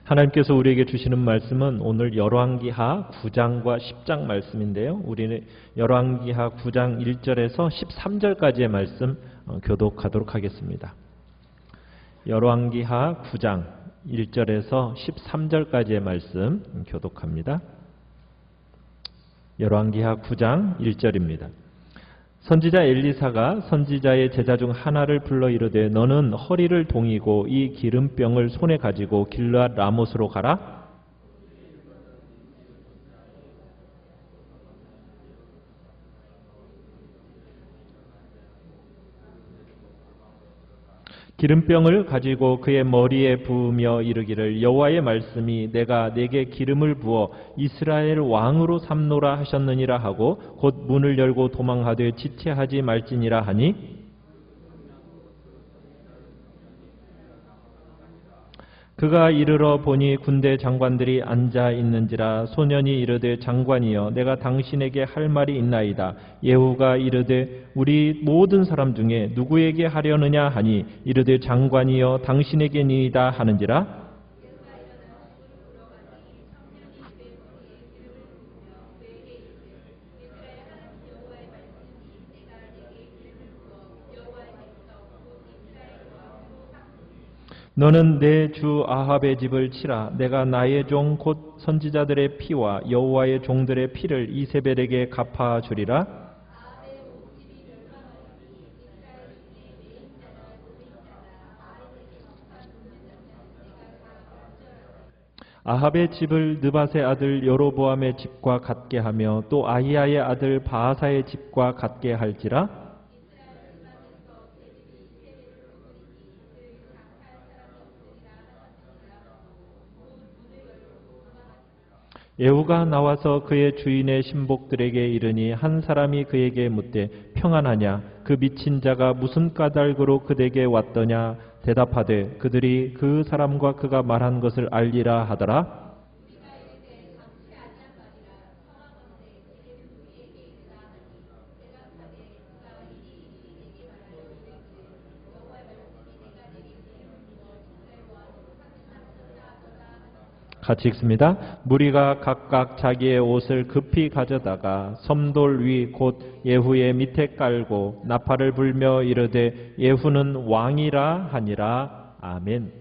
하나님께서 우리에게 주시는 말씀은 오늘 열왕기하 9장과 10장 말씀인데요. 우리는 열왕기하 9장 1절에서 13절까지의 말씀 교독하도록 하겠습니다. 열왕기하 9장 1절에서 13절까지의 말씀 교독합니다. 열왕기하 9장 1절입니다. 선지자 엘리사가 선지자의 제자 중 하나를 불러 이르되 너는 허리를 동이고 이 기름병을 손에 가지고 길르앗 라못으로 가라. 기름병을 가지고 그의 머리에 부으며 이르기를 여호와의 말씀이 내가 네게 기름을 부어 이스라엘 왕으로 삼노라 하셨느니라 하고 곧 문을 열고 도망하되 지체하지 말지니라 하니 그가 이르러 보니 군대 장관들이 앉아 있는지라 소년이 이르되 장관이여 내가 당신에게 할 말이 있나이다. 예후가 이르되 우리 모든 사람 중에 누구에게 하려느냐 하니 이르되 장관이여 당신에게니이다 하는지라. 너는 내 주 아합의 집을 치라. 내가 나의 종 곧 선지자들의 피와 여호와의 종들의 피를 이세벨에게 갚아 주리라. 아합의 집을 느밧의 아들 여로보암의 집과 같게 하며 또 아히야의 아들 바하사의 집과 같게 할지라. 예후가 나와서 그의 주인의 신복들에게 이르니 한 사람이 그에게 묻되 평안하냐? 그 미친 자가 무슨 까닭으로 그에게 왔더냐? 대답하되 그들이 그 사람과 그가 말한 것을 알리라 하더라. 같이 읽습니다. 무리가 각각 자기의 옷을 급히 가져다가 섬돌 위 곧 예후의 밑에 깔고 나팔을 불며 이르되 예후는 왕이라 하니라. 아멘.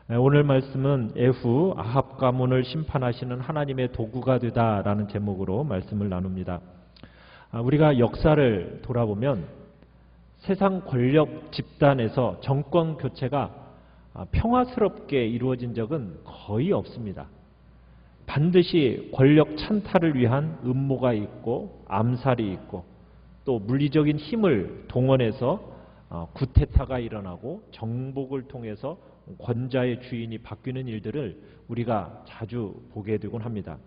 오늘 말씀은 예후 아합 가문을 심판하시는 하나님의 도구가 되다라는 제목으로 말씀을 나눕니다. 우리가 역사를 돌아보면 세상 권력 집단에서 정권 교체가 평화스럽게 이루어진 적은 거의 없습니다. 반드시 권력 찬탈을 위한 음모가 있고 암살이 있고 또 물리적인 힘을 동원해서 쿠데타가 일어나고 정복을 통해서 권자의 주인이 바뀌는 일들을 우리가 자주 보게 되곤 합니다.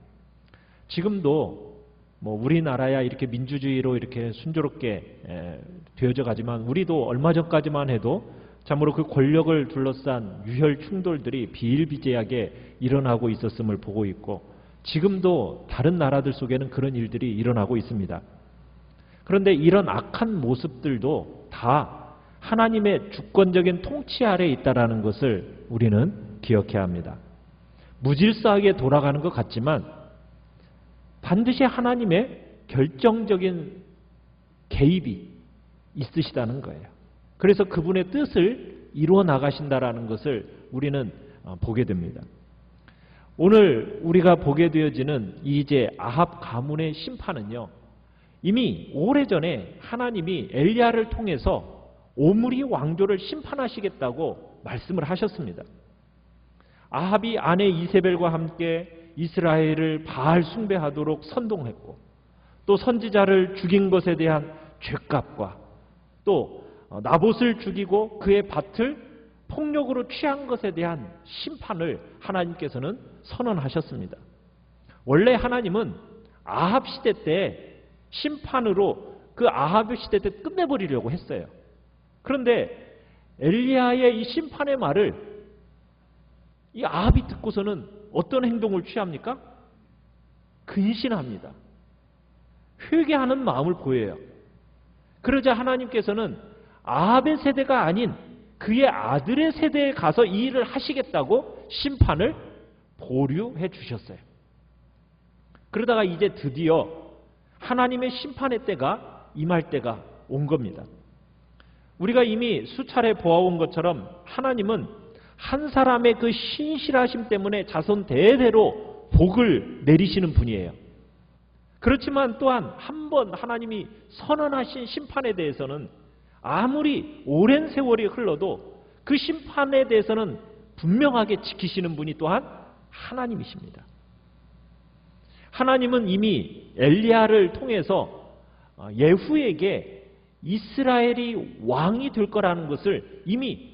지금도 우리나라야 이렇게 민주주의로 이렇게 순조롭게 되어져 가지만 우리도 얼마 전까지만 해도 참으로 그 권력을 둘러싼 유혈 충돌들이 비일비재하게 일어나고 있었음을 보고 있고 지금도 다른 나라들 속에는 그런 일들이 일어나고 있습니다. 그런데 이런 악한 모습들도 다 하나님의 주권적인 통치 아래에 있다는 것을 우리는 기억해야 합니다. 무질서하게 돌아가는 것 같지만 반드시 하나님의 결정적인 개입이 있으시다는 거예요. 그래서 그분의 뜻을 이루어 나가신다라는 것을 우리는 보게 됩니다. 오늘 우리가 보게 되어지는 이제 아합 가문의 심판은요. 이미 오래전에 하나님이 엘리야를 통해서 오므리 왕조를 심판하시겠다고 말씀을 하셨습니다. 아합이 아내 이세벨과 함께 이스라엘을 바알 숭배하도록 선동했고 또 선지자를 죽인 것에 대한 죄값과 또 나봇을 죽이고 그의 밭을 폭력으로 취한 것에 대한 심판을 하나님께서는 선언하셨습니다. 원래 하나님은 아합 시대 때 심판으로 그 아합 시대 때 끝내버리려고 했어요. 그런데 엘리야의 이 심판의 말을 이 아합이 듣고서는 어떤 행동을 취합니까? 근신합니다. 회개하는 마음을 보여요. 그러자 하나님께서는 아합의 세대가 아닌 그의 아들의 세대에 가서 이 일을 하시겠다고 심판을 보류해 주셨어요. 그러다가 이제 드디어 하나님의 심판의 때가 임할 때가 온 겁니다. 우리가 이미 수차례 보아온 것처럼 하나님은 한 사람의 그 신실하심 때문에 자손 대대로 복을 내리시는 분이에요. 그렇지만 또한 한 번 하나님이 선언하신 심판에 대해서는 아무리 오랜 세월이 흘러도 그 심판에 대해서는 분명하게 지키시는 분이 또한 하나님이십니다. 하나님은 이미 엘리야를 통해서 예후에게 이스라엘이 왕이 될 거라는 것을 이미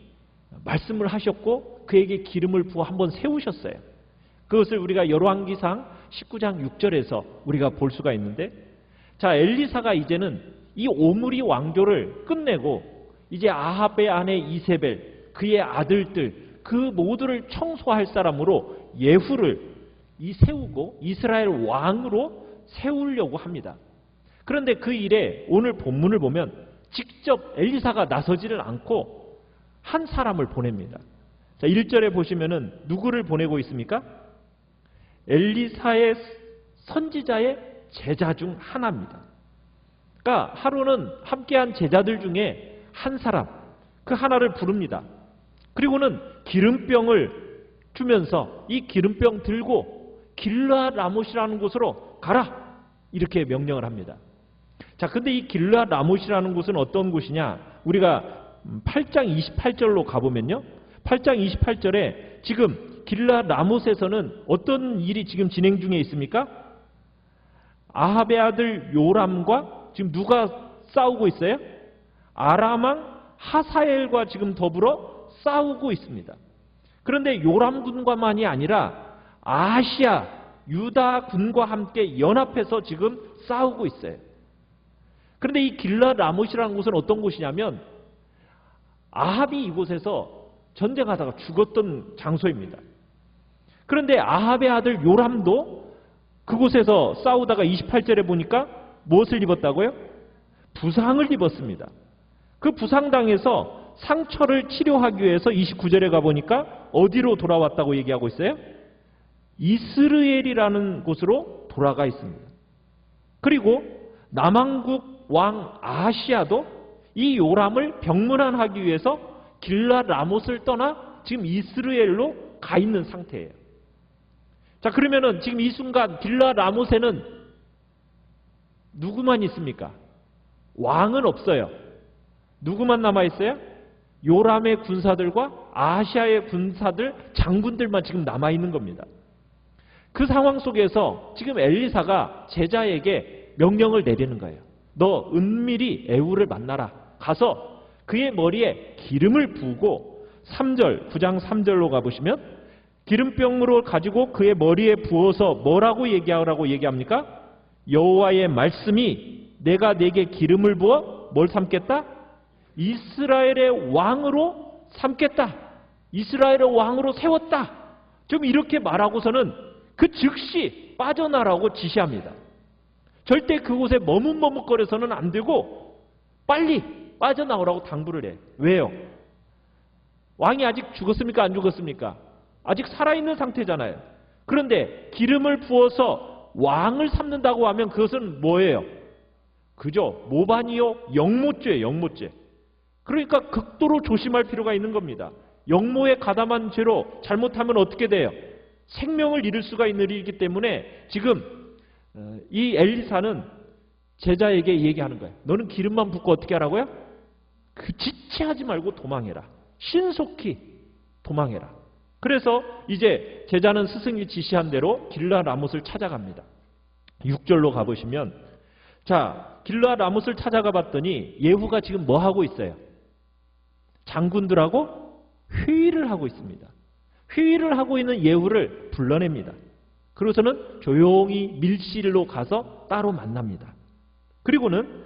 말씀을 하셨고 그에게 기름을 부어 한번 세우셨어요. 그것을 우리가 열왕기상 19장 6절에서 우리가 볼 수가 있는데, 자, 엘리사가 이제는 이 오므리 왕조를 끝내고 이제 아합의 아내 이세벨, 그의 아들들 그 모두를 청소할 사람으로 예후를 세우고 이스라엘 왕으로 세우려고 합니다. 그런데 그 일에 오늘 본문을 보면 직접 엘리사가 나서지를 않고 한 사람을 보냅니다. 자, 1절에 보시면은 누구를 보내고 있습니까? 엘리사의 선지자의 제자 중 하나입니다. 그러니까 하루는 함께한 제자들 중에 한 사람, 그 하나를 부릅니다. 그리고는 기름병을 주면서 이 기름병 들고 길르앗 라못이라는 곳으로 가라, 이렇게 명령을 합니다. 자, 근데 이 길르앗 라못이라는 곳은 어떤 곳이냐? 우리가 8장 28절로 가보면요, 8장 28절에 지금 길르앗 라못에서는 어떤 일이 지금 진행 중에 있습니까? 아합의 아들 요람과 지금 누가 싸우고 있어요? 아람왕 하사엘과 지금 더불어 싸우고 있습니다. 그런데 요람 군과만이 아니라 아시아 유다 군과 함께 연합해서 지금 싸우고 있어요. 그런데 이 길르앗 라못이라는 곳은 어떤 곳이냐면 아합이 이곳에서 전쟁하다가 죽었던 장소입니다. 그런데 아합의 아들 요람도 그곳에서 싸우다가 28절에 보니까 무엇을 입었다고요? 부상을 입었습니다. 그 부상당해서 상처를 치료하기 위해서 29절에 가보니까 어디로 돌아왔다고 얘기하고 있어요? 이스라엘이라는 곳으로 돌아가 있습니다. 그리고 남왕국 왕 아시아도 이 요람을 병문안하기 위해서 길르앗 라못을 떠나 지금 이스라엘로 가 있는 상태예요. 자, 그러면은 지금 이 순간 길르앗 라못에는 누구만 있습니까? 왕은 없어요. 누구만 남아있어요? 요람의 군사들과 아시아의 군사들, 장군들만 지금 남아있는 겁니다. 그 상황 속에서 지금 엘리사가 제자에게 명령을 내리는 거예요. 너 은밀히 에후를 만나라. 가서 그의 머리에 기름을 부고 3절, 9장 3절로 가보시면 기름병으로 가지고 그의 머리에 부어서 뭐라고 얘기하라고 얘기합니까? 여호와의 말씀이 내가 내게 기름을 부어 뭘 삼겠다? 이스라엘의 왕으로 삼겠다. 이스라엘의 왕으로 세웠다. 좀 이렇게 말하고서는 그 즉시 빠져나라고 지시합니다. 절대 그곳에 머뭇머뭇거려서는 안 되고 빨리 빠져나오라고 당부를 해. 왜요? 왕이 아직 죽었습니까? 안 죽었습니까? 아직 살아있는 상태잖아요. 그런데 기름을 부어서 왕을 삼는다고 하면 그것은 뭐예요? 그죠? 모반이요? 영모죄예요. 영모죄. 그러니까 극도로 조심할 필요가 있는 겁니다. 영모에 가담한 죄로 잘못하면 어떻게 돼요? 생명을 잃을 수가 있는 일이기 때문에 지금 이 엘리사는 제자에게 얘기하는 거예요. 너는 기름만 붓고 어떻게 하라고요? 지체하지 말고 도망해라. 신속히 도망해라. 그래서 이제 제자는 스승이 지시한 대로 길르앗 라못을 찾아갑니다. 6절로 가보시면, 자, 길르앗 라못을 찾아가 봤더니 예후가 지금 뭐 하고 있어요? 장군들하고 회의를 하고 있습니다. 회의를 하고 있는 예후를 불러냅니다. 그러고서는 조용히 밀실로 가서 따로 만납니다. 그리고는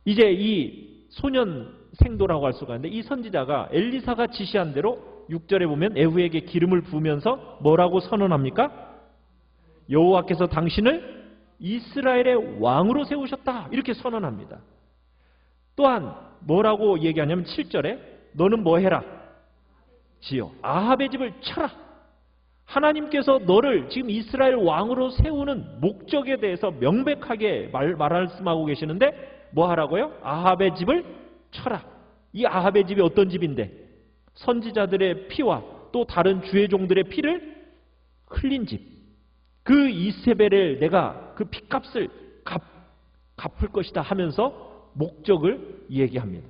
이제 이 소년 생도라고 할 수가 있는데 이 선지자가 엘리사가 지시한 대로 6절에 보면 예후에게 기름을 부으면서 뭐라고 선언합니까? 여호와께서 당신을 이스라엘의 왕으로 세우셨다. 이렇게 선언합니다. 또한 뭐라고 얘기하냐면 7절에 너는 뭐 해라? 지어. 아합의 집을 쳐라. 하나님께서 너를 지금 이스라엘 왕으로 세우는 목적에 대해서 명백하게 말씀하고 계시는데 뭐 하라고요? 아합의 집을 쳐라. 이 아합의 집이 어떤 집인데? 선지자들의 피와 또 다른 주의 종들의 피를 흘린 집. 그 이세벨을 내가 그 핏값을 갚을 것이다 하면서 목적을 얘기합니다.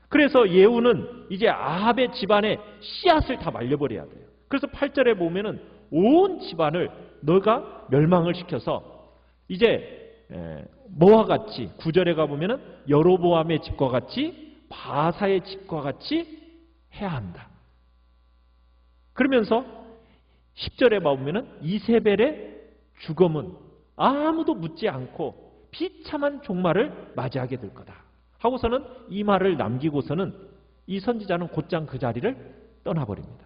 그래서 예후는 이제 아합의 집안에 씨앗을 다 말려버려야 돼요. 그래서 8절에 보면은 온 집안을 너가 멸망을 시켜서 이제 뭐와 같이 9절에 가보면은 여로보암의 집과 같이 바사의 집과 같이 해야 한다. 그러면서 10절에 보면은 이세벨의 죽음은 아무도 묻지 않고 비참한 종말을 맞이하게 될 거다 하고서는 이 말을 남기고서는 이 선지자는 곧장 그 자리를 떠나버립니다.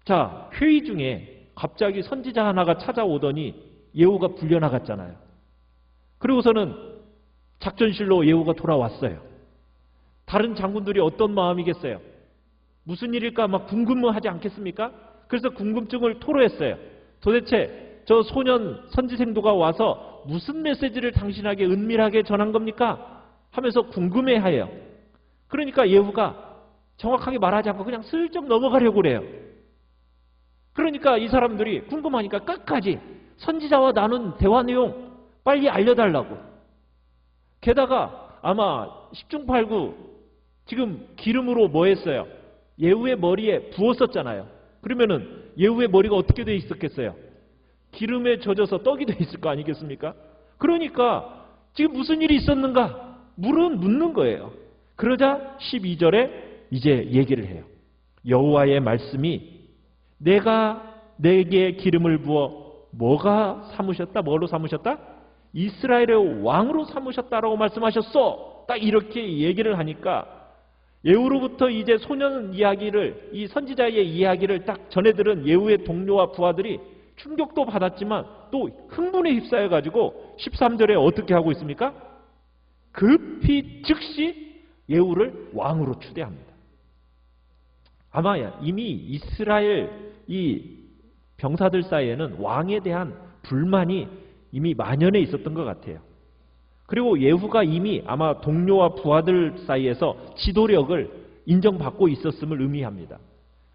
자, 회의 중에 갑자기 선지자 하나가 찾아오더니 예후가 불려나갔잖아요. 그리고서는 작전실로 예후가 돌아왔어요. 다른 장군들이 어떤 마음이겠어요? 무슨 일일까 막 궁금하지 않겠습니까? 그래서 궁금증을 토로했어요. 도대체 저 소년 선지생도가 와서 무슨 메시지를 당신에게 은밀하게 전한 겁니까? 하면서 궁금해해요. 그러니까 예후가 정확하게 말하지 않고 그냥 슬쩍 넘어가려고 그래요. 그러니까 이 사람들이 궁금하니까 끝까지 선지자와 나눈 대화 내용 빨리 알려달라고. 게다가 아마 10중 8구 지금 기름으로 뭐 했어요? 예후의 머리에 부었었잖아요. 그러면은 예후의 머리가 어떻게 돼 있었겠어요? 기름에 젖어서 떡이 돼 있을 거 아니겠습니까? 그러니까 지금 무슨 일이 있었는가? 묻는 거예요. 그러자 12절에 이제 얘기를 해요. 여호와의 말씀이 내가 내게 기름을 부어 뭐가 삼으셨다? 뭐로 삼으셨다? 이스라엘의 왕으로 삼으셨다라고 말씀하셨어. 딱 이렇게 얘기를 하니까 예후로부터 이제 소년 이야기를, 이 선지자의 이야기를 딱 전해들은 예후의 동료와 부하들이 충격도 받았지만 또 흥분에 휩싸여가지고 13절에 어떻게 하고 있습니까? 급히 즉시 예후를 왕으로 추대합니다. 아마 이미 이스라엘 이 병사들 사이에는 왕에 대한 불만이 이미 만연해 있었던 것 같아요. 그리고 예후가 이미 아마 동료와 부하들 사이에서 지도력을 인정받고 있었음을 의미합니다.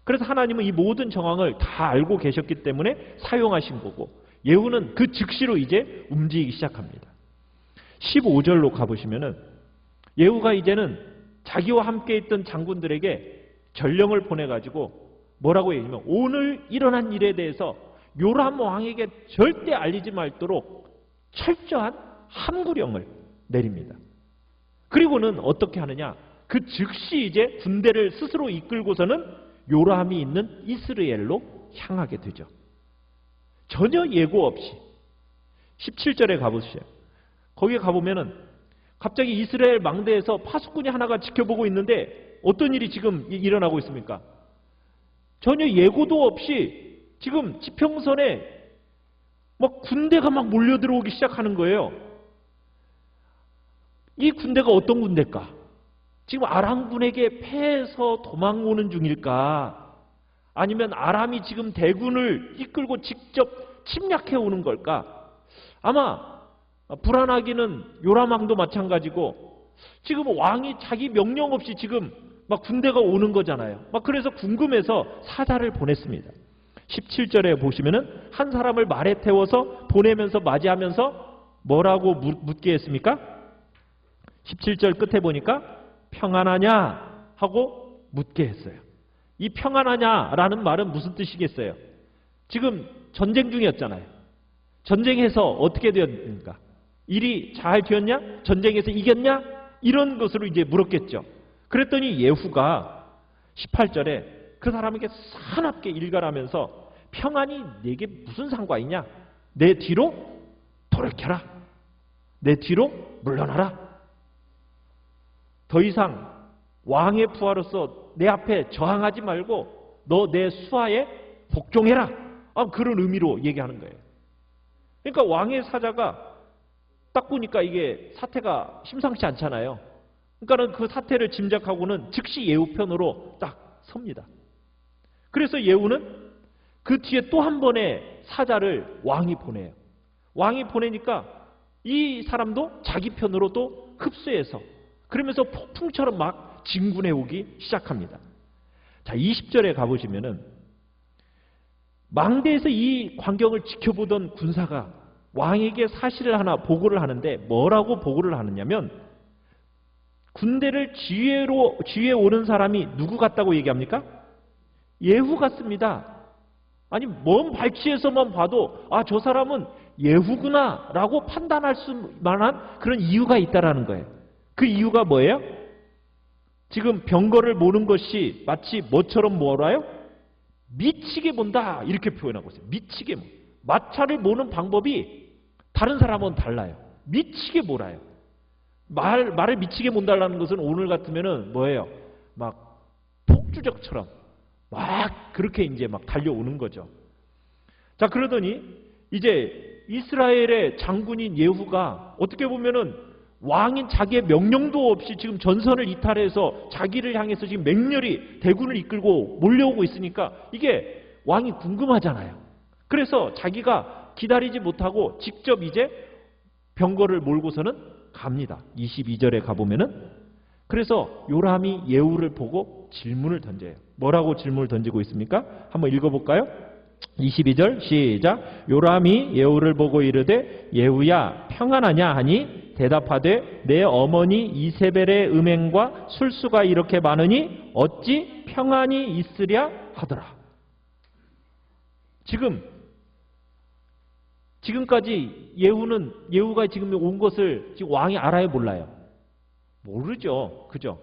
그래서 하나님은 이 모든 정황을 다 알고 계셨기 때문에 사용하신 거고 예후는 그 즉시로 이제 움직이기 시작합니다. 15절로 가보시면은 예후가 이제는 자기와 함께 있던 장군들에게 전령을 보내가지고 뭐라고 얘기하면 오늘 일어난 일에 대해서 요람 왕에게 절대 알리지 말도록 철저한 함구령을 내립니다. 그리고는 어떻게 하느냐? 그 즉시 이제 군대를 스스로 이끌고서는 요람이 있는 이스라엘로 향하게 되죠. 전혀 예고 없이 17절에 가보시죠. 거기에 가보면은 갑자기 이스라엘 망대에서 파수꾼이 하나가 지켜보고 있는데 어떤 일이 지금 일어나고 있습니까? 전혀 예고도 없이 지금 지평선에 막 군대가 막 몰려들어오기 시작하는 거예요. 이 군대가 어떤 군대일까? 지금 아람군에게 패해서 도망오는 중일까? 아니면 아람이 지금 대군을 이끌고 직접 침략해 오는 걸까? 아마 불안하기는 요람왕도 마찬가지고 지금 왕이 자기 명령 없이 지금 막 군대가 오는 거잖아요. 막 그래서 궁금해서 사자를 보냈습니다. 17절에 보시면은 한 사람을 말에 태워서 보내면서 맞이하면서 뭐라고 묻게 했습니까? 17절 끝에 보니까 평안하냐 하고 묻게 했어요. 이 평안하냐라는 말은 무슨 뜻이겠어요? 지금 전쟁 중이었잖아요. 전쟁에서 어떻게 되었습니까? 일이 잘 되었냐? 전쟁에서 이겼냐? 이런 것으로 이제 물었겠죠. 그랬더니 예후가 18절에 그 사람에게 사납게 일갈하면서 평안이 내게 무슨 상관이냐? 내 뒤로 돌이켜라. 내 뒤로 물러나라. 더 이상 왕의 부하로서 내 앞에 저항하지 말고 너 내 수하에 복종해라. 그런 의미로 얘기하는 거예요. 그러니까 왕의 사자가 딱 보니까 이게 사태가 심상치 않잖아요. 그러니까는 그 사태를 짐작하고는 즉시 예후 편으로 딱 섭니다. 그래서 예후는 그 뒤에 또 한 번의 사자를 왕이 보내요. 왕이 보내니까 이 사람도 자기 편으로 또 흡수해서 그러면서 폭풍처럼 막 진군해 오기 시작합니다. 자, 20절에 가보시면은 망대에서 이 광경을 지켜보던 군사가 왕에게 사실을 하나 보고를 하는데 뭐라고 보고를 하느냐면 군대를 지휘에 오른 사람이 누구 같다고 얘기합니까? 예후 같습니다. 아니 먼 발치에서만 봐도 아, 저 사람은 예후구나 라고 판단할 수 만한 그런 이유가 있다라는 거예요. 그 이유가 뭐예요? 지금 병거를 모는 것이 마치 뭐처럼 몰아요? 미치게 본다 이렇게 표현하고 있어요. 미치게 모. 마차를 모는 방법이 다른 사람은 달라요. 미치게 몰아요. 말을 미치게 몬다라는 것은 오늘 같으면은 뭐예요? 막 폭주적처럼 막 그렇게 이제 막 달려오는 거죠. 자, 그러더니 이제 이스라엘의 장군인 예후가 어떻게 보면은 왕인 자기의 명령도 없이 지금 전선을 이탈해서 자기를 향해서 지금 맹렬히 대군을 이끌고 몰려오고 있으니까 이게 왕이 궁금하잖아요. 그래서 자기가 기다리지 못하고 직접 이제 병거를 몰고서는 갑니다. 22절에 가보면은 그래서 요람이 예후를 보고 질문을 던져요. 뭐라고 질문을 던지고 있습니까? 한번 읽어볼까요? 22절 시작. 요람이 예후를 보고 이르되 예후야 평안하냐 하니 대답하되 내 어머니 이세벨의 음행과 술수가 이렇게 많으니 어찌 평안이 있으랴 하더라. 지금까지 예후가 지금 온 것을 지금 왕이 알아요, 몰라요? 모르죠. 그죠?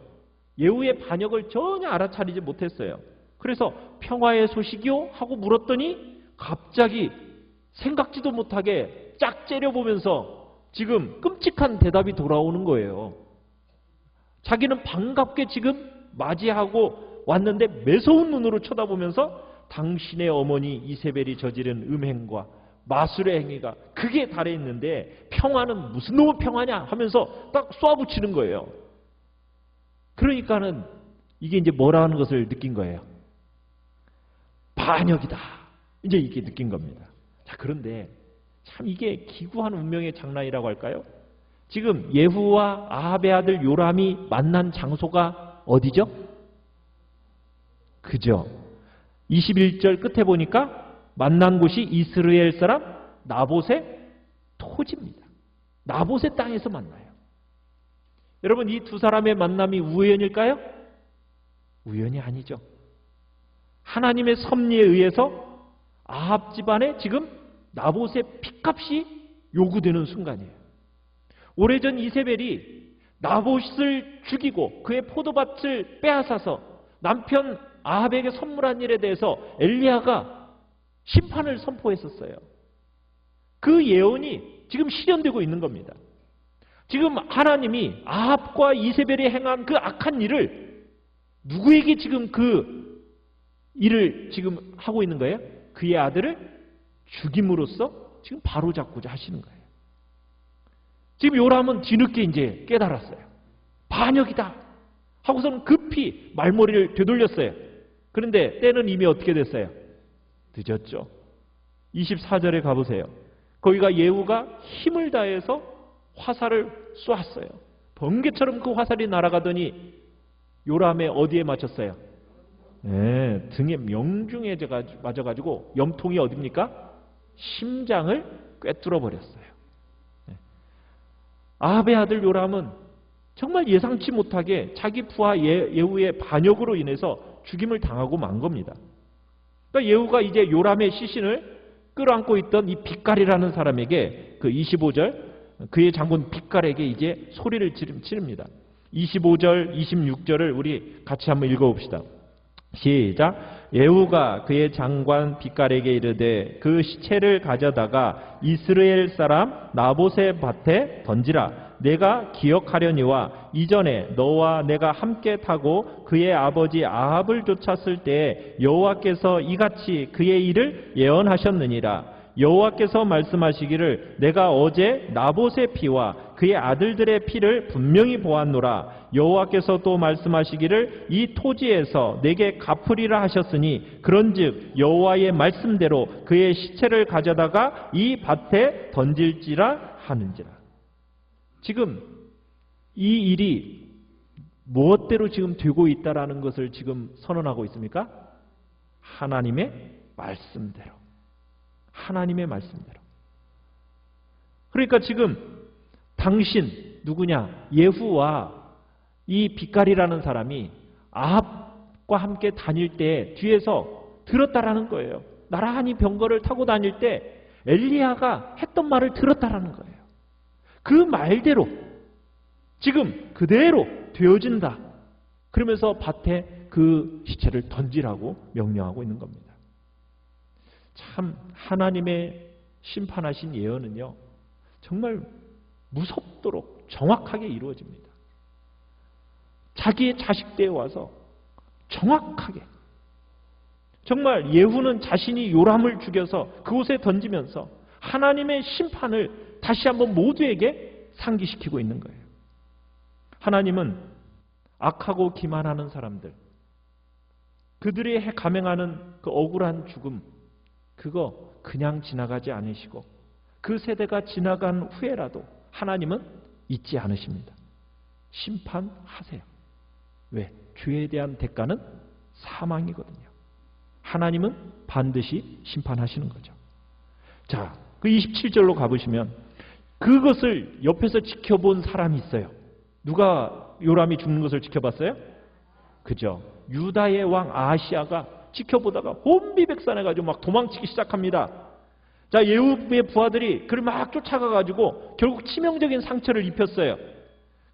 예후의 반역을 전혀 알아차리지 못했어요. 그래서 평화의 소식이요? 하고 물었더니 갑자기 생각지도 못하게 짝 째려보면서 지금 끔찍한 대답이 돌아오는 거예요. 자기는 반갑게 지금 맞이하고 왔는데 매서운 눈으로 쳐다보면서 당신의 어머니 이세벨이 저지른 음행과 마술의 행위가 그게 달해있는데 평화는 무슨 놈의 평화냐 하면서 딱 쏘아붙이는 거예요. 그러니까는 이게 이제 뭐라는 것을 느낀 거예요. 반역이다. 이제 이게 느낀 겁니다. 자, 그런데 참 이게 기구한 운명의 장난이라고 할까요? 지금 예후와 아합의 아들 요람이 만난 장소가 어디죠? 그죠? 21절 끝에 보니까 만난 곳이 이스라엘 사람 나봇의 토지입니다. 나봇의 땅에서 만나요. 여러분, 이 두 사람의 만남이 우연일까요? 우연이 아니죠. 하나님의 섭리에 의해서 아합 집안에 지금 나봇의 핏값이 요구되는 순간이에요. 오래전 이세벨이 나봇을 죽이고 그의 포도밭을 빼앗아서 남편 아합에게 선물한 일에 대해서 엘리야가 심판을 선포했었어요. 그 예언이 지금 실현되고 있는 겁니다. 지금 하나님이 아합과 이세벨이 행한 그 악한 일을 누구에게 지금 그 일을 지금 하고 있는 거예요? 그의 아들을 죽임으로써 지금 바로잡고자 하시는 거예요. 지금 요람은 뒤늦게 이제 깨달았어요. 반역이다 하고서는 급히 말머리를 되돌렸어요. 그런데 때는 이미 어떻게 됐어요? 늦었죠. 24절에 가보세요. 거기가 예후가 힘을 다해서 화살을 쏘았어요. 번개처럼 그 화살이 날아가더니 요람의 어디에 맞췄어요? 네, 등에 명중에 맞아가지고 염통이 어딥니까? 심장을 꿰뚫어 버렸어요. 네. 아합의 아들 요람은 정말 예상치 못하게 자기 부하 예후의 반역으로 인해서 죽임을 당하고 만 겁니다. 그러니까 예후가 이제 요람의 시신을 끌어안고 있던 이 빗갈이라는 사람에게 그 25절 그의 장군 빗갈에게 이제 소리를 지릅니다. 25절, 26절을 우리 같이 한번 읽어봅시다. 시작. 예후가 그의 장관 빗갈에게 이르되 그 시체를 가져다가 이스라엘 사람 나봇의 밭에 던지라. 내가 기억하려니와 이전에 너와 내가 함께 타고 그의 아버지 아합을 쫓았을 때 여호와께서 이같이 그의 일을 예언하셨느니라. 여호와께서 말씀하시기를 내가 어제 나봇의 피와 그의 아들들의 피를 분명히 보았노라. 여호와께서 또 말씀하시기를 이 토지에서 내게 갚으리라 하셨으니 그런즉 여호와의 말씀대로 그의 시체를 가져다가 이 밭에 던질지라 하는지라. 지금 이 일이 무엇대로 지금 되고 있다라는 것을 지금 선언하고 있습니까? 하나님의 말씀대로. 하나님의 말씀대로. 그러니까 지금 당신 누구냐? 예후와 이 빛깔이라는 사람이 아합과 함께 다닐 때 뒤에서 들었다라는 거예요. 나란히 병거를 타고 다닐 때 엘리야가 했던 말을 들었다라는 거예요. 그 말대로 지금 그대로 되어진다. 그러면서 밭에 그 시체를 던지라고 명령하고 있는 겁니다. 참 하나님의 심판하신 예언은요, 정말 무섭도록 정확하게 이루어집니다. 자기의 자식대에 와서 정확하게, 정말 예후는 자신이 요람을 죽여서 그곳에 던지면서 하나님의 심판을 다시 한번 모두에게 상기시키고 있는 거예요. 하나님은 악하고 기만하는 사람들, 그들이 감행하는 그 억울한 죽음, 그거 그냥 지나가지 않으시고 그 세대가 지나간 후에라도 하나님은 잊지 않으십니다. 심판하세요. 왜? 죄에 대한 대가는 사망이거든요. 하나님은 반드시 심판하시는 거죠. 자, 그 27절로 가보시면 그것을 옆에서 지켜본 사람이 있어요. 누가 요람이 죽는 것을 지켜봤어요? 그죠? 유다의 왕 아하시아가 지켜보다가 혼비백산해가지고 막 도망치기 시작합니다. 자, 예후의 부하들이 그를 막 쫓아가가지고 결국 치명적인 상처를 입혔어요.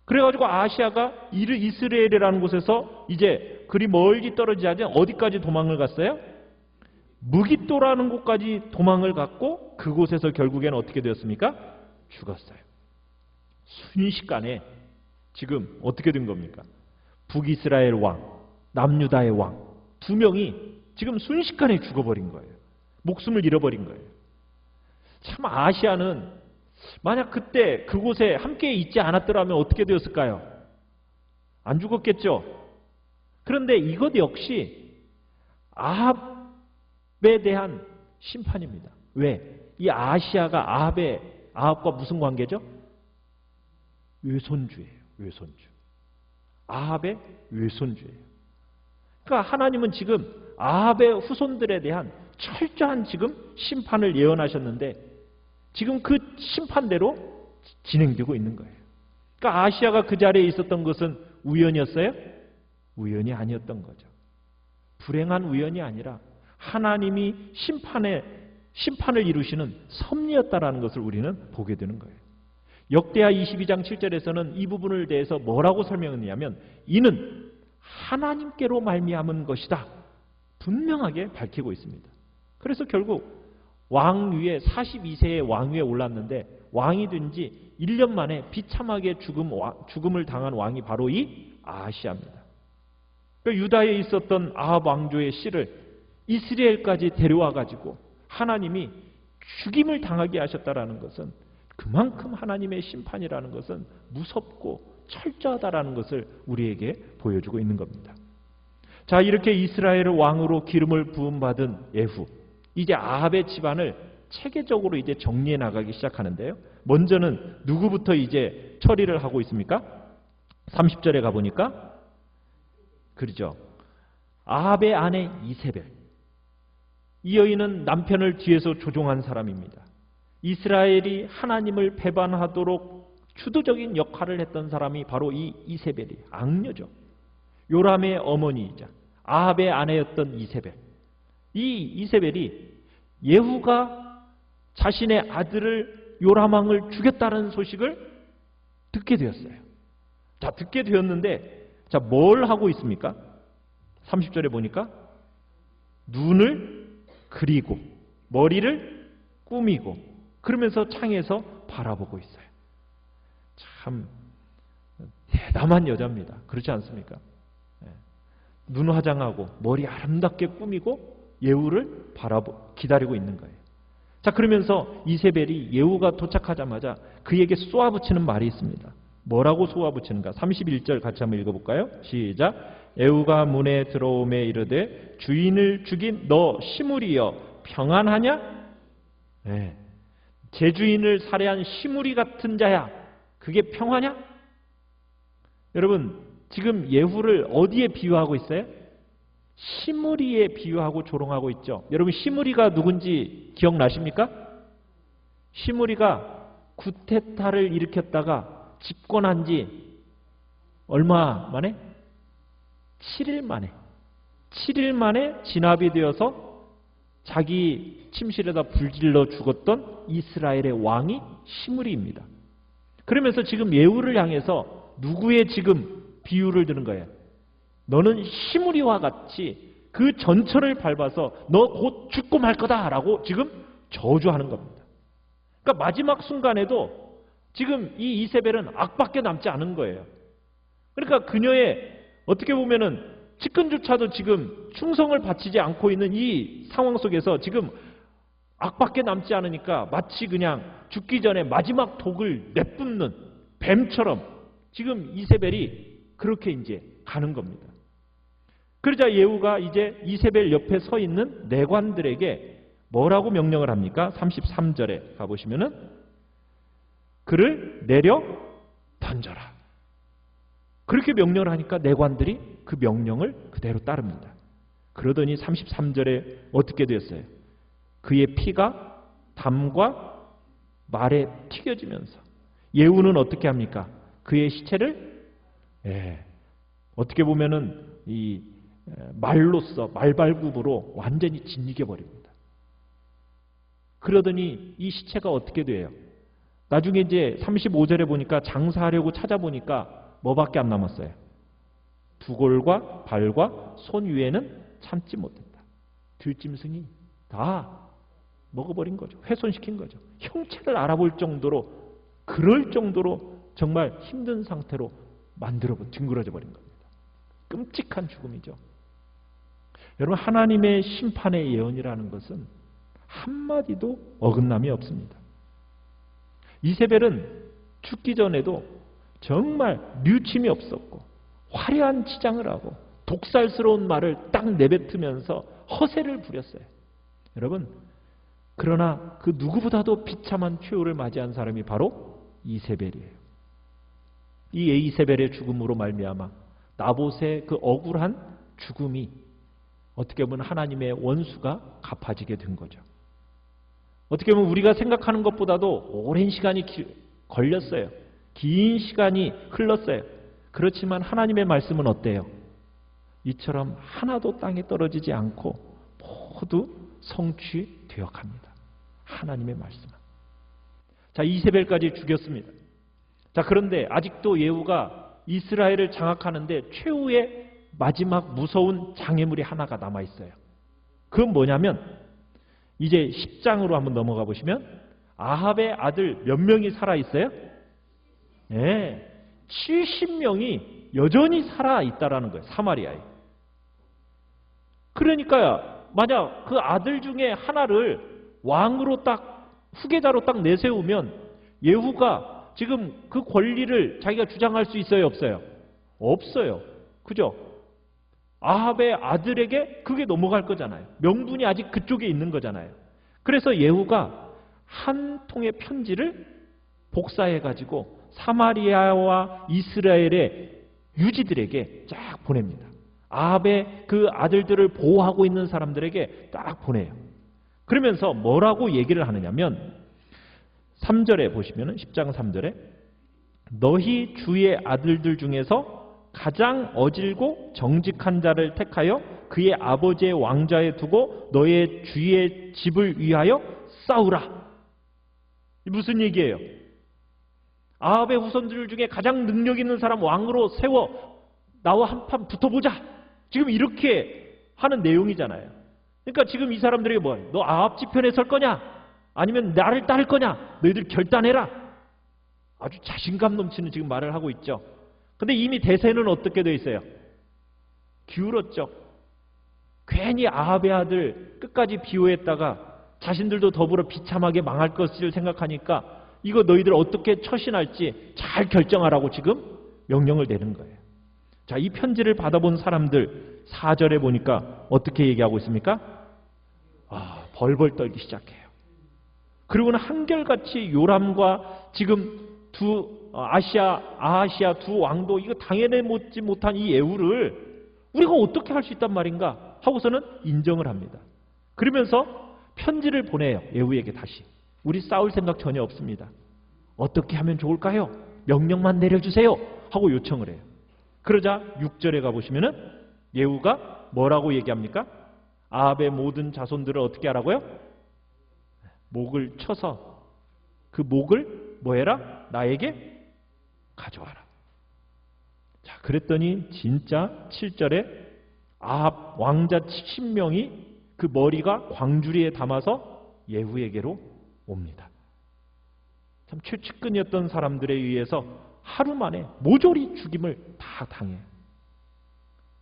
그래가지고 아하시아가 이스라엘이라는 곳에서 이제 그리 멀리 떨어지지 않은 어디까지 도망을 갔어요? 무깃도라는 곳까지 도망을 갔고 그곳에서 결국에는 어떻게 되었습니까? 죽었어요. 순식간에 지금 어떻게 된 겁니까? 북이스라엘 왕, 남유다의 왕 두 명이 지금 순식간에 죽어버린 거예요. 목숨을 잃어버린 거예요. 참 아시아는 만약 그때 그곳에 함께 있지 않았더라면 어떻게 되었을까요? 안 죽었겠죠. 그런데 이것 역시 아합에 대한 심판입니다. 왜? 이 아시아가 아합과 무슨 관계죠? 외손주예요. 외손주. 아합의 외손주예요. 그러니까 하나님은 지금 아합의 후손들에 대한 철저한 지금 심판을 예언하셨는데 지금 그 심판대로 진행되고 있는 거예요. 그러니까 아시아가 그 자리에 있었던 것은 우연이었어요? 우연이 아니었던 거죠. 불행한 우연이 아니라 하나님이 심판을 이루시는 섭리였다라는 것을 우리는 보게 되는 거예요. 역대하 22장 7절에서는 이 부분을 대해서 뭐라고 설명했냐면 이는 하나님께로 말미암은 것이다. 분명하게 밝히고 있습니다. 그래서 결국 왕위에 42세의 왕위에 올랐는데 왕이 된 지 1년 만에 비참하게 죽음을 당한 왕이 바로 이 아하시아입니다. 그러니까 유다에 있었던 아합 왕조의 씨를 이스라엘까지 데려와 가지고 하나님이 죽임을 당하게 하셨다라는 것은 그만큼 하나님의 심판이라는 것은 무섭고 철저하다라는 것을 우리에게 보여주고 있는 겁니다. 자, 이렇게 이스라엘의 왕으로 기름을 부음받은 예후, 이제 아합의 집안을 체계적으로 이제 정리해 나가기 시작하는데요. 먼저는 누구부터 이제 처리를 하고 있습니까? 30절에 가보니까 그러죠. 아합의 아내 이세벨. 이 여인은 남편을 뒤에서 조종한 사람입니다. 이스라엘이 하나님을 배반하도록 주도적인 역할을 했던 사람이 바로 이 이세벨이 악녀죠. 요람의 어머니이자 아합의 아내였던 이세벨. 이 이세벨이 예후가 자신의 아들을 요람왕을 죽였다는 소식을 듣게 되었어요. 자, 듣게 되었는데 자, 뭘 하고 있습니까? 30절에 보니까 눈을 그리고 머리를 꾸미고 그러면서 창에서 바라보고 있어요. 참 대담한 여자입니다. 그렇지 않습니까? 눈 화장하고 머리 아름답게 꾸미고 예후를 기다리고 있는 거예요. 자, 그러면서 이세벨이 예후가 도착하자마자 그에게 쏘아붙이는 말이 있습니다. 뭐라고 쏘아붙이는가? 31절 같이 한번 읽어볼까요? 시작. 예후가 문에 들어오매 이르되 주인을 죽인 너 시므리여 평안하냐? 네. 제 주인을 살해한 시므리 같은 자야. 그게 평화냐? 여러분, 지금 예후를 어디에 비유하고 있어요? 시므리에 비유하고 조롱하고 있죠. 여러분, 시므리가 누군지 기억나십니까? 시므리가 구테타를 일으켰다가 집권한 지 얼마 만에? 7일 만에. 7일 만에 진압이 되어서 자기 침실에다 불질러 죽었던 이스라엘의 왕이 시므리입니다. 그러면서 지금 예후를 향해서 누구의 지금 비유를 드는 거예요? 너는 시므리와 같이 그 전철을 밟아서 너 곧 죽고 말 거다라고 지금 저주하는 겁니다. 그러니까 마지막 순간에도 지금 이 이세벨은 악밖에 남지 않은 거예요. 그러니까 그녀의 어떻게 보면은 측근조차도 지금 충성을 바치지 않고 있는 이 상황 속에서 지금 악밖에 남지 않으니까 마치 그냥 죽기 전에 마지막 독을 내뿜는 뱀처럼 지금 이세벨이 그렇게 이제 가는 겁니다. 그러자 예후가 이제 이세벨 옆에 서 있는 내관들에게 뭐라고 명령을 합니까? 33절에 가보시면은 그를 내려 던져라. 그렇게 명령을 하니까 내관들이 그 명령을 그대로 따릅니다. 그러더니 33절에 어떻게 됐어요? 그의 피가 담과 말에 튀겨지면서 예후는 어떻게 합니까? 그의 시체를 어떻게 보면은 이 말로써 말발굽으로 완전히 짓이겨 버립니다. 그러더니 이 시체가 어떻게 돼요? 나중에 이제 35절에 보니까 장사하려고 찾아보니까 뭐밖에 안 남았어요? 두골과 발과 손 위에는 참지 못했다. 들짐승이 다 먹어버린 거죠. 훼손시킨 거죠. 형체를 알아볼 정도로, 그럴 정도로 정말 힘든 상태로 뒹굴어져 버린 겁니다. 끔찍한 죽음이죠. 여러분, 하나님의 심판의 예언이라는 것은 한마디도 어긋남이 없습니다. 이세벨은 죽기 전에도 정말 뉘우침이 없었고 화려한 치장을 하고 독살스러운 말을 딱 내뱉으면서 허세를 부렸어요. 여러분, 그러나 그 누구보다도 비참한 최후를 맞이한 사람이 바로 이세벨이에요. 이 이세벨의 죽음으로 말미암아 나봇의 그 억울한 죽음이 어떻게 보면 하나님의 원수가 갚아지게 된 거죠. 어떻게 보면 우리가 생각하는 것보다도 오랜 시간이 걸렸어요. 긴 시간이 흘렀어요. 그렇지만 하나님의 말씀은 어때요? 이처럼 하나도 땅에 떨어지지 않고 모두 성취되어 갑니다. 하나님의 말씀은. 자, 이세벨까지 죽였습니다. 자, 그런데 아직도 예후가 이스라엘을 장악하는데 최후의 마지막 무서운 장애물이 하나가 남아있어요. 그건 뭐냐면 이제 10장으로 한번 넘어가 보시면 아합의 아들 몇 명이 살아있어요? 네, 70명이 여전히 살아있다라는 거예요. 사마리아에. 그러니까 만약 그 아들 중에 하나를 왕으로 딱 후계자로 딱 내세우면 예후가 지금 그 권리를 자기가 주장할 수 있어요, 없어요? 없어요. 그죠? 아합의 아들에게 그게 넘어갈 거잖아요. 명분이 아직 그쪽에 있는 거잖아요. 그래서 예후가 한 통의 편지를 복사해가지고 사마리아와 이스라엘의 유지들에게 쫙 보냅니다. 아합의 그 아들들을 보호하고 있는 사람들에게 딱 보내요. 그러면서 뭐라고 얘기를 하느냐면 3절에 보시면 10장 3절에 너희 주의 아들들 중에서 가장 어질고 정직한 자를 택하여 그의 아버지의 왕좌에 두고 너의 주의 집을 위하여 싸우라. 무슨 얘기예요? 아합의 후손들 중에 가장 능력 있는 사람 왕으로 세워 나와 한판 붙어보자. 지금 이렇게 하는 내용이잖아요. 그러니까 지금 이 사람들에게 뭐예요? 너 아합 지편에 설 거냐? 아니면 나를 따를 거냐? 너희들 결단해라. 아주 자신감 넘치는 지금 말을 하고 있죠. 근데 이미 대세는 어떻게 돼 있어요? 기울었죠. 괜히 아합의 아들 끝까지 비호했다가 자신들도 더불어 비참하게 망할 것을 생각하니까 이거 너희들 어떻게 처신할지 잘 결정하라고 지금 명령을 내는 거예요. 자, 이 편지를 받아본 사람들 4절에 보니까 어떻게 얘기하고 있습니까? 벌벌 떨기 시작해요. 그리고는 한결같이 요람과 지금 아하시아 두 왕도 이거 당해내지 못한 이 예후를 우리가 어떻게 할 수 있단 말인가 하고서는 인정을 합니다. 그러면서 편지를 보내요. 예후에게 다시. 우리 싸울 생각 전혀 없습니다. 어떻게 하면 좋을까요? 명령만 내려주세요 하고 요청을 해요. 그러자 6절에 가보시면은 예후가 뭐라고 얘기합니까? 아합의 모든 자손들을 어떻게 하라고요? 목을 쳐서 그 목을 뭐해라? 나에게 가져와라. 자, 그랬더니 진짜 7절에 아합 왕자 70명이 그 머리가 광주리에 담아서 예후에게로 옵니다. 참 최측근이었던 사람들에 의해서 하루 만에 모조리 죽임을 다 당해요.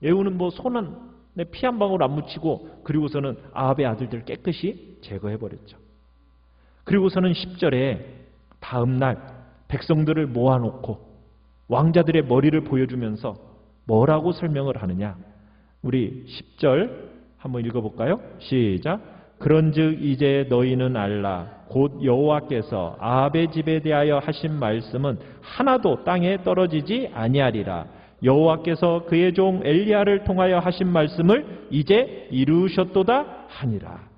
예후는 뭐 손에 피 한 방울 안 묻히고 그리고서는 아합의 아들들 깨끗이 제거해버렸죠. 그리고서는 10절에 다음 날 백성들을 모아놓고 왕자들의 머리를 보여주면서 뭐라고 설명을 하느냐. 우리 10절 한번 읽어볼까요? 시작. 그런즉 이제 너희는 알라. 곧 여호와께서 아합의 집에 대하여 하신 말씀은 하나도 땅에 떨어지지 아니하리라. 여호와께서 그의 종 엘리야를 통하여 하신 말씀을 이제 이루셨도다 하니라.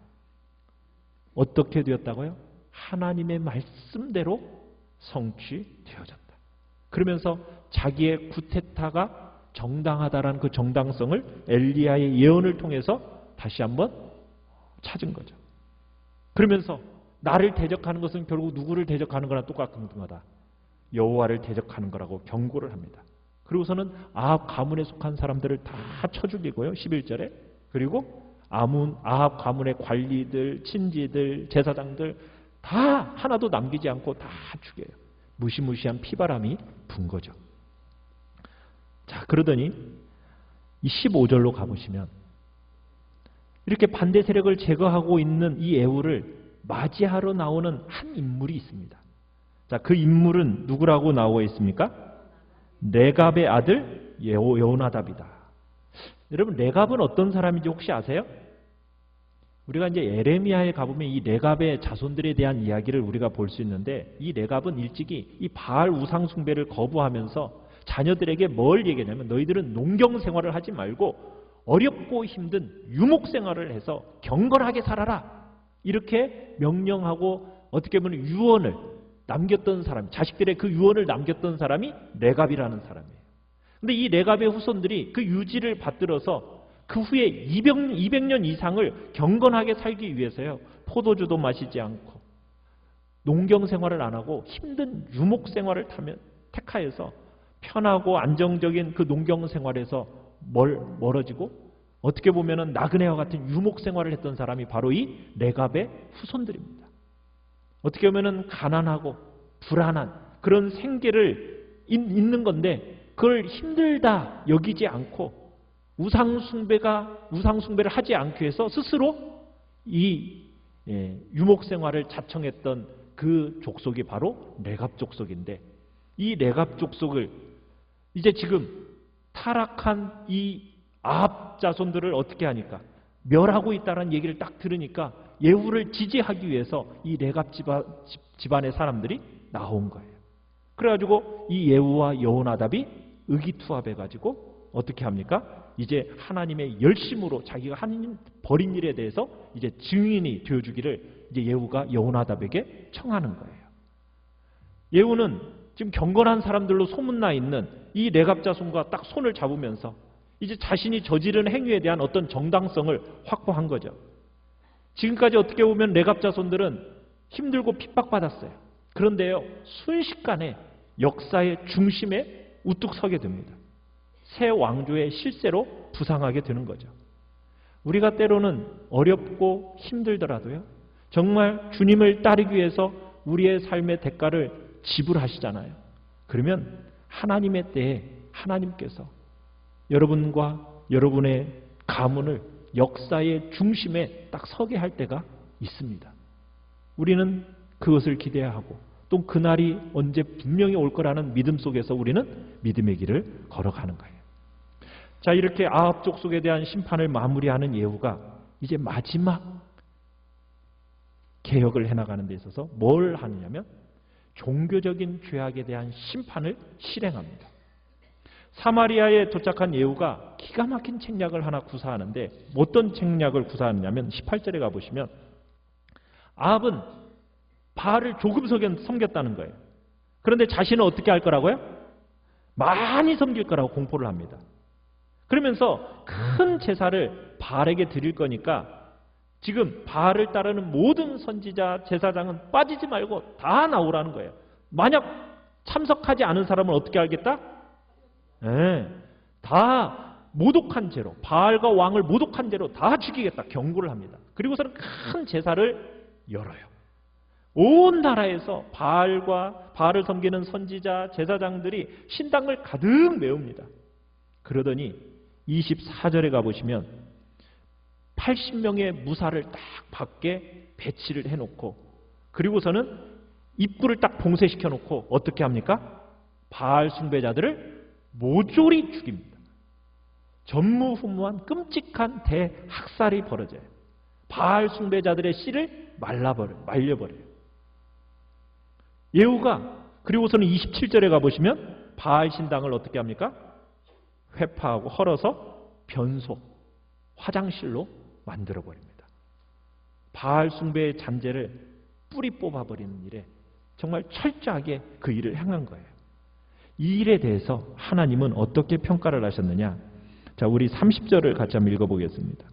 어떻게 되었다고요? 하나님의 말씀대로 성취되어졌다. 그러면서 자기의 구테타가 정당하다라는 그 정당성을 엘리야의 예언을 통해서 다시 한번 찾은 거죠. 그러면서 나를 대적하는 것은 결국 누구를 대적하는 거나 똑같은 거다. 여호와를 대적하는 거라고 경고를 합니다. 그리고서는 아합 가문에 속한 사람들을 다 쳐 죽이고요. 11절에. 그리고 아합 가문의 관리들, 친지들, 제사장들 다 하나도 남기지 않고 다 죽여요. 무시무시한 피바람이 분 거죠. 자, 그러더니 이 15절로 가보시면 이렇게 반대 세력을 제거하고 있는 이 예후를 맞이하러 나오는 한 인물이 있습니다. 자, 그 인물은 누구라고 나와 있습니까? 레갑의 아들 여호나답이다. 여러분, 레갑은 어떤 사람인지 혹시 아세요? 우리가 이제 에레미야에 가보면 이 레갑의 자손들에 대한 이야기를 우리가 볼 수 있는데, 이 레갑은 일찍이 이 바알 우상 숭배를 거부하면서 자녀들에게 뭘 얘기하냐면, 너희들은 농경 생활을 하지 말고 어렵고 힘든 유목 생활을 해서 경건하게 살아라, 이렇게 명령하고 어떻게 보면 유언을 남겼던 사람, 자식들의 그 유언을 남겼던 사람이 레갑이라는 사람이에요. 근데 이 레갑의 후손들이 그 유지를 받들어서 그 후에 200년 이상을 경건하게 살기 위해서요, 포도주도 마시지 않고 농경 생활을 안 하고 힘든 유목 생활을 택하여서 편하고 안정적인 그 농경 생활에서 멀어지고, 어떻게 보면은 나그네와 같은 유목 생활을 했던 사람이 바로 이 레갑의 후손들입니다. 어떻게 보면은 가난하고 불안한 그런 생계를 있는 건데, 그걸 힘들다 여기지 않고 우상 숭배를 하지 않기 위해서 스스로 이 유목 생활을 자청했던 그 족속이 바로 레갑 족속인데, 이 레갑 족속을 이제 지금 타락한 이 아합 자손들을 어떻게 하니까 멸하고 있다는 얘기를 딱 들으니까 예후를 지지하기 위해서 이 레갑 집안의 사람들이 나온 거예요. 그래가지고 이 예후와 여호나답이 의기투합해가지고 어떻게 합니까? 이제 하나님의 열심으로 자기가 벌인 일에 대해서 이제 증인이 되어주기를 이제 예후가 여호나답에게 청하는 거예요. 예후는 지금 경건한 사람들로 소문나 있는 이 레갑 자손과 딱 손을 잡으면서 이제 자신이 저지른 행위에 대한 어떤 정당성을 확보한 거죠. 지금까지 어떻게 보면 레갑 자손들은 힘들고 핍박받았어요. 그런데요, 순식간에 역사의 중심에 우뚝 서게 됩니다. 새 왕조의 실세로 부상하게 되는 거죠. 우리가 때로는 어렵고 힘들더라도요, 정말 주님을 따르기 위해서 우리의 삶의 대가를 지불하시잖아요. 그러면 하나님의 때에 하나님께서 여러분과 여러분의 가문을 역사의 중심에 딱 서게 할 때가 있습니다. 우리는 그것을 기대하고 또 그날이 언제 분명히 올 거라는 믿음 속에서 우리는 믿음의 길을 걸어가는 거예요. 자, 이렇게 아합 족속에 대한 심판을 마무리하는 예후가 이제 마지막 개혁을 해나가는 데 있어서 뭘 하느냐면 종교적인 죄악에 대한 심판을 실행합니다. 사마리아에 도착한 예후가 기가 막힌 책략을 하나 구사하는데 어떤 책략을 구사하느냐면 18절에 가보시면 아합은 바알을 조금 섬겼다는 거예요. 그런데 자신은 어떻게 할 거라고요? 많이 섬길 거라고 공포를 합니다. 그러면서 큰 제사를 바알에게 드릴 거니까 지금 바알을 따르는 모든 선지자, 제사장은 빠지지 말고 다 나오라는 거예요. 만약 참석하지 않은 사람은 어떻게 하겠다? 다 모독한 죄로, 바알과 왕을 모독한 죄로 다 죽이겠다 경고를 합니다. 그리고서는 큰 제사를 열어요. 온 나라에서 바알을 섬기는 선지자, 제사장들이 신당을 가득 메웁니다. 그러더니 24절에 가보시면 80명의 무사를 딱 밖에 배치를 해놓고 그리고서는 입구를 딱 봉쇄시켜 놓고 어떻게 합니까? 바알 숭배자들을 모조리 죽입니다. 전무후무한 끔찍한 대학살이 벌어져요. 바알 숭배자들의 씨를 말려버려요. 예후가 그리고서는 27절에 가보시면 바알 신당을 어떻게 합니까? 회파하고 헐어서 변소, 화장실로 만들어버립니다. 바알 숭배의 잔재를 뿌리 뽑아버리는 일에 정말 철저하게 그 일을 행한 거예요. 이 일에 대해서 하나님은 어떻게 평가를 하셨느냐? 자, 우리 30절을 같이 한번 읽어보겠습니다.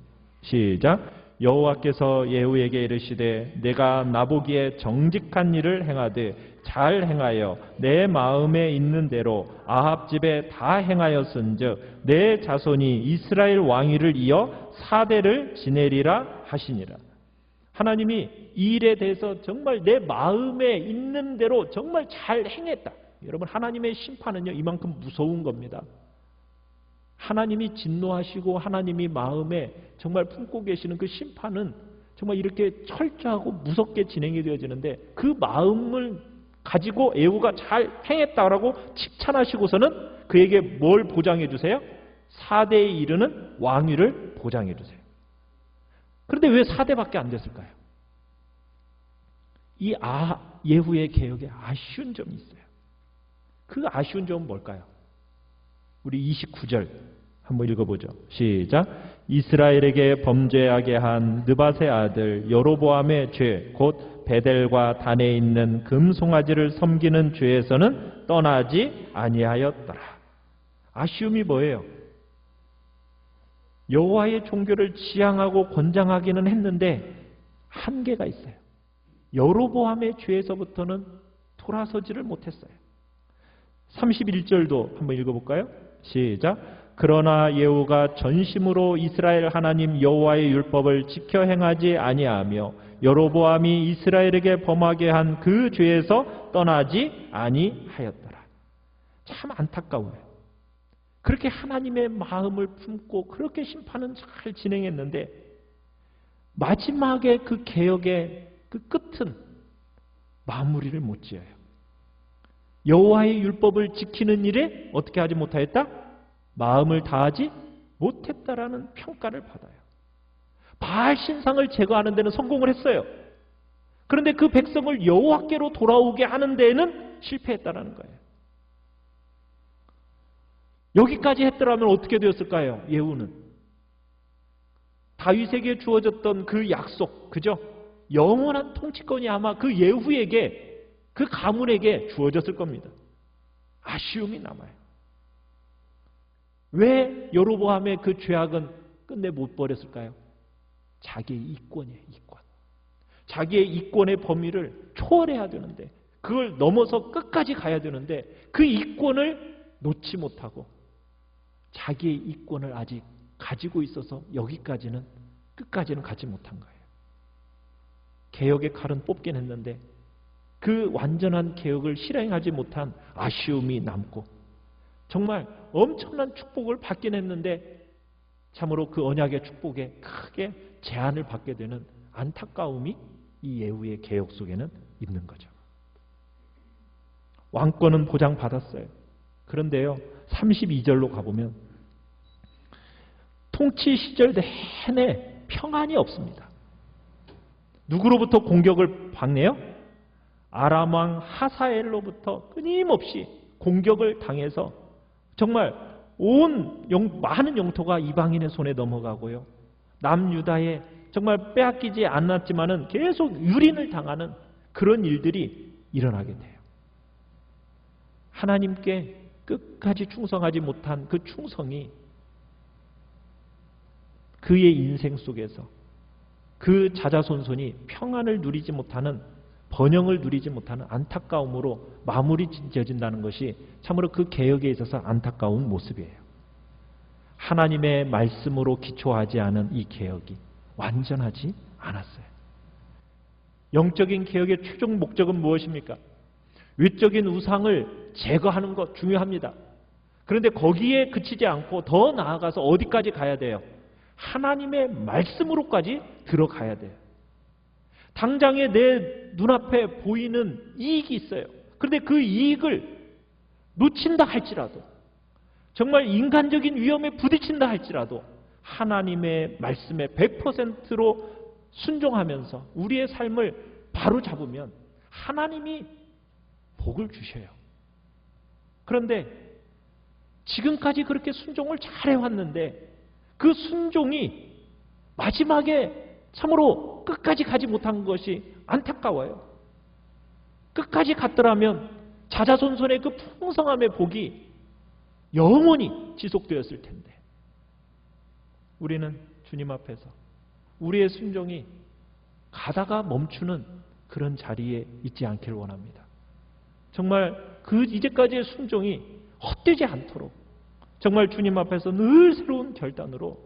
시작. 여호와께서 예후에게 이르시되 내가 나보기에 정직한 일을 행하되 잘 행하여 내 마음에 있는 대로 아합 집에 다 행하였은즉 내 자손이 이스라엘 왕위를 이어 4대를 지내리라 하시니라. 하나님이 이 일에 대해서 정말 내 마음에 있는 대로 정말 잘 행했다. 여러분, 하나님의 심판은요 이만큼 무서운 겁니다. 하나님이 진노하시고 하나님이 마음에 정말 품고 계시는 그 심판은 정말 이렇게 철저하고 무섭게 진행이 되어지는데 그 마음을 가지고 예후가 잘 행했다라고 칭찬하시고서는 그에게 뭘 보장해 주세요? 4대에 이르는 왕위를 보장해 주세요. 그런데 왜 4대밖에 안 됐을까요? 이 예후의 개혁에 아쉬운 점이 있어요. 그 아쉬운 점은 뭘까요? 우리 29절 한번 읽어보죠. 시작. 이스라엘에게 범죄하게 한 느밧의 아들 여로보암의 죄, 곧 베델과 단에 있는 금송아지를 섬기는 죄에서는 떠나지 아니하였더라. 아쉬움이 뭐예요? 여호와의 종교를 지향하고 권장하기는 했는데 한계가 있어요. 여로보암의 죄에서부터는 돌아서지를 못했어요. 31절도 한번 읽어볼까요? 시작. 그러나 예후가 전심으로 이스라엘 하나님 여호와의 율법을 지켜 행하지 아니하며 여로보암이 이스라엘에게 범하게 한 그 죄에서 떠나지 아니하였더라. 참 안타까워요. 그렇게 하나님의 마음을 품고 그렇게 심판은 잘 진행했는데 마지막에 그 개혁의 그 끝은 마무리를 못 지어요. 여호와의 율법을 지키는 일에 어떻게 하지 못하였다? 마음을 다하지 못했다라는 평가를 받아요. 바알 신상을 제거하는 데는 성공을 했어요. 그런데 그 백성을 여호와께로 돌아오게 하는 데에는 실패했다라는 거예요. 여기까지 했더라면 어떻게 되었을까요? 예후는 다윗에게 주어졌던 그 약속, 그죠? 영원한 통치권이 아마 그 예후에게, 그 가문에게 주어졌을 겁니다. 아쉬움이 남아요. 왜 여로보암의 그 죄악은 끝내 못 버렸을까요? 자기의 이권이에요, 이권. 자기의 이권의 범위를 초월해야 되는데, 그걸 넘어서 끝까지 가야 되는데, 그 이권을 놓지 못하고 자기의 이권을 아직 가지고 있어서 여기까지는, 끝까지는 가지 못한 거예요. 개혁의 칼은 뽑긴 했는데 그 완전한 개혁을 실행하지 못한 아쉬움이 남고, 정말 엄청난 축복을 받긴 했는데 참으로 그 언약의 축복에 크게 제한을 받게 되는 안타까움이 이 예후의 개혁 속에는 있는 거죠. 왕권은 보장받았어요. 그런데요, 32절로 가보면 통치 시절 내내 평안이 없습니다. 누구로부터 공격을 받네요? 아람 왕 하사엘로부터 끊임없이 공격을 당해서 정말 많은 영토가 이방인의 손에 넘어가고요. 남유다에 정말 빼앗기지 않았지만은 계속 유린을 당하는 그런 일들이 일어나게 돼요. 하나님께 끝까지 충성하지 못한 그 충성이 그의 인생 속에서 그 자자손손이 평안을 누리지 못하는, 번영을 누리지 못하는 안타까움으로 마무리 지어진다는 것이 참으로 그 개혁에 있어서 안타까운 모습이에요. 하나님의 말씀으로 기초하지 않은 이 개혁이 완전하지 않았어요. 영적인 개혁의 최종 목적은 무엇입니까? 외적인 우상을 제거하는 것 중요합니다. 그런데 거기에 그치지 않고 더 나아가서 어디까지 가야 돼요? 하나님의 말씀으로까지 들어가야 돼요. 당장에 내 눈앞에 보이는 이익이 있어요. 그런데 그 이익을 놓친다 할지라도, 정말 인간적인 위험에 부딪힌다 할지라도 하나님의 말씀에 100%로 순종하면서 우리의 삶을 바로 잡으면 하나님이 복을 주셔요. 그런데 지금까지 그렇게 순종을 잘 해왔는데 그 순종이 마지막에 참으로 끝까지 가지 못한 것이 안타까워요. 끝까지 갔더라면 자자손손의 그 풍성함의 복이 영원히 지속되었을 텐데, 우리는 주님 앞에서 우리의 순종이 가다가 멈추는 그런 자리에 있지 않기를 원합니다. 정말 그 이제까지의 순종이 헛되지 않도록 정말 주님 앞에서 늘 새로운 결단으로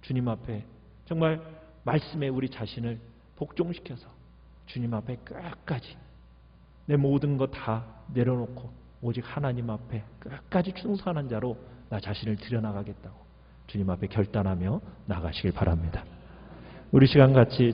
주님 앞에 정말 말씀에 우리 자신을 복종시켜서 주님 앞에 끝까지 내 모든 것 다 내려놓고 오직 하나님 앞에 끝까지 충성하는 자로 나 자신을 드려나가겠다고 주님 앞에 결단하며 나가시길 바랍니다. 우리 시간 같이